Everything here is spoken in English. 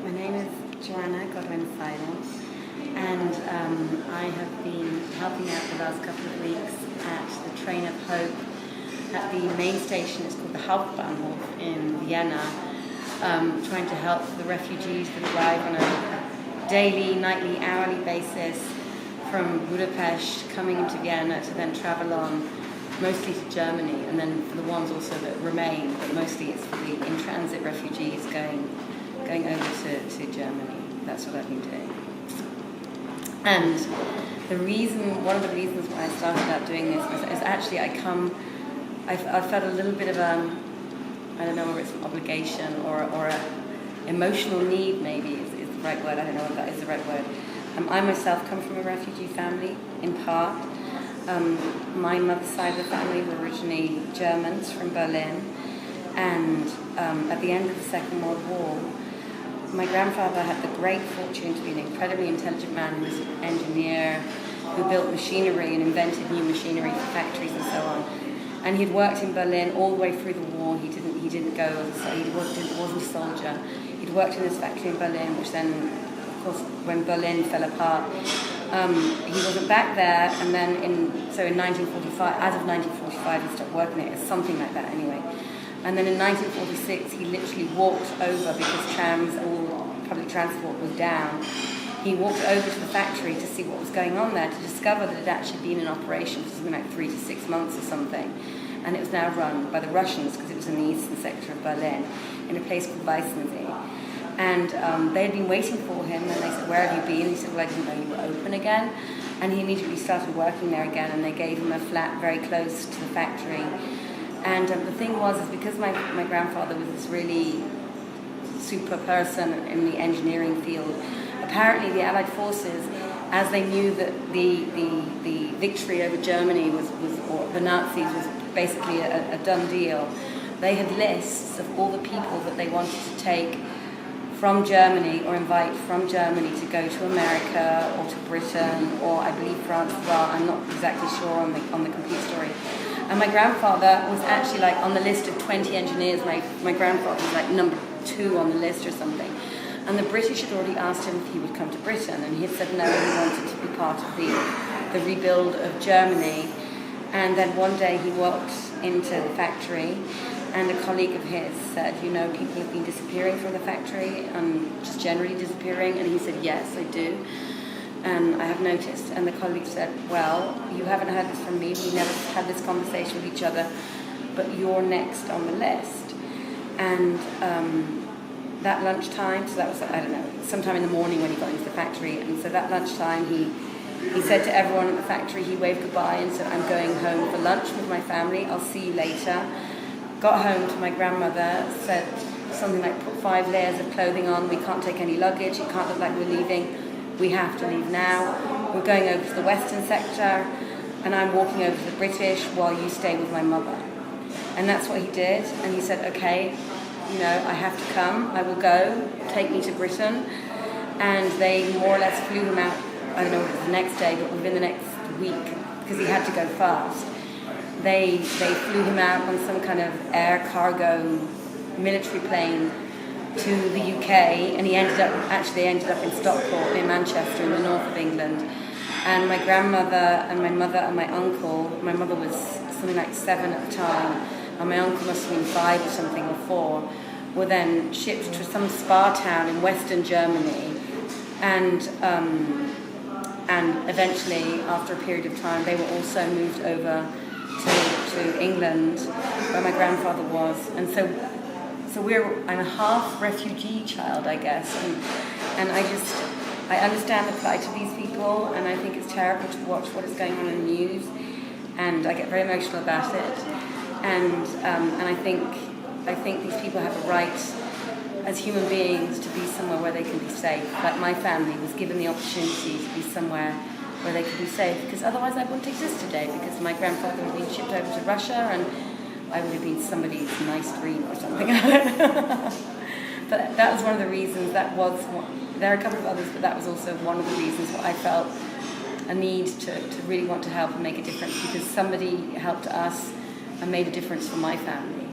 My name is Joanna Godwin-Seidl, and I have been helping out the last couple of weeks at the Train of Hope at the main station. It's called the Hauptbahnhof in Vienna, trying to help the refugees that arrive on a daily, nightly, hourly basis from Budapest, coming into Vienna to then travel on mostly to Germany, and then for the ones also that remain, but mostly it's for the in-transit refugees going over to Germany. That's what I've been doing. And one of the reasons why I started out doing this is actually I felt a little bit of I don't know whether it's an obligation or a emotional need, maybe is the right word. I don't know if that is the right word. I myself come from a refugee family, in part. My mother's side of the family were originally Germans from Berlin, and at the end of the Second World War, my grandfather had the great fortune to be an incredibly intelligent man who was an engineer, who built machinery and invented new machinery for factories and so on. And he'd worked in Berlin all the way through the war. He wasn't a soldier. He'd worked in this factory in Berlin, which then, of course, when Berlin fell apart, he wasn't back there. And then in 1945, as of 1945, he stopped working there. It's something like that anyway. And then in 1946, he literally walked over, because all public transport was down. He walked over to the factory to see what was going on there, to discover that it had actually been in operation for something like 3 to 6 months or something. And it was now run by the Russians, because it was in the eastern sector of Berlin, in a place called Weissensee. And they had been waiting for him, and they said, "Where have you been?" He said, "Well, I didn't know you were open again." And he immediately started working there again, and they gave him a flat very close to the factory. And the thing was, is because my grandfather was this really super person in the engineering field, apparently the Allied forces, as they knew that the victory over Germany or the Nazis was basically a done deal, they had lists of all the people that they wanted to take from Germany or invite from Germany to go to America or to Britain, or I believe France as well. I'm not exactly sure on the complete story. And my grandfather was actually like on the list of 20 engineers. My grandfather was like number 2 on the list or something. And the British had already asked him if he would come to Britain, and he had said no, he wanted to be part of the rebuild of Germany. And then one day he walked into the factory, and a colleague of his said, people have been disappearing from the factory, and just generally disappearing. And he said, "Yes, I do. And I have noticed." And the colleague said, "Well, you haven't heard this from me. We never had this conversation with each other, but you're next on the list." And that lunchtime, so that was, I don't know, sometime in the morning when he got into the factory. And so that lunchtime, he said to everyone at the factory, he waved goodbye and said, "I'm going home for lunch with my family. I'll see you later." Got home to my grandmother, said something like, "Put 5 layers of clothing on. We can't take any luggage. It can't look like we're leaving. We have to leave now. We're going over to the western sector, and I'm walking over to the British while you stay with my mother." And that's what he did. And he said, "Okay, I have to come. I will go. Take me to Britain." And they more or less flew him out, I don't know if it was the next day, but within the next week, because he had to go fast. They flew him out on some kind of air cargo military plane to the UK, and he ended up in Stockport near Manchester in the north of England. And my grandmother and my mother and my uncle, my mother was something like 7 at the time, and my uncle must have been 5 or something, or 4, were then shipped to some spa town in western Germany. And eventually, after a period of time, they were also moved over to England, where my grandfather was. And so I'm a half refugee child, I guess, and I understand the plight of these people, and I think it's terrible to watch what is going on in the news, and I get very emotional about it. And I think these people have a right as human beings to be somewhere where they can be safe. Like my family was given the opportunity to be somewhere where they could be safe, because otherwise I wouldn't exist today, because my grandfather would have been shipped over to Russia, and I would have been somebody's nice dream or something. But that was one of the reasons. There are a couple of others, but that was also one of the reasons why I felt a need to really want to help and make a difference, because somebody helped us and made a difference for my family.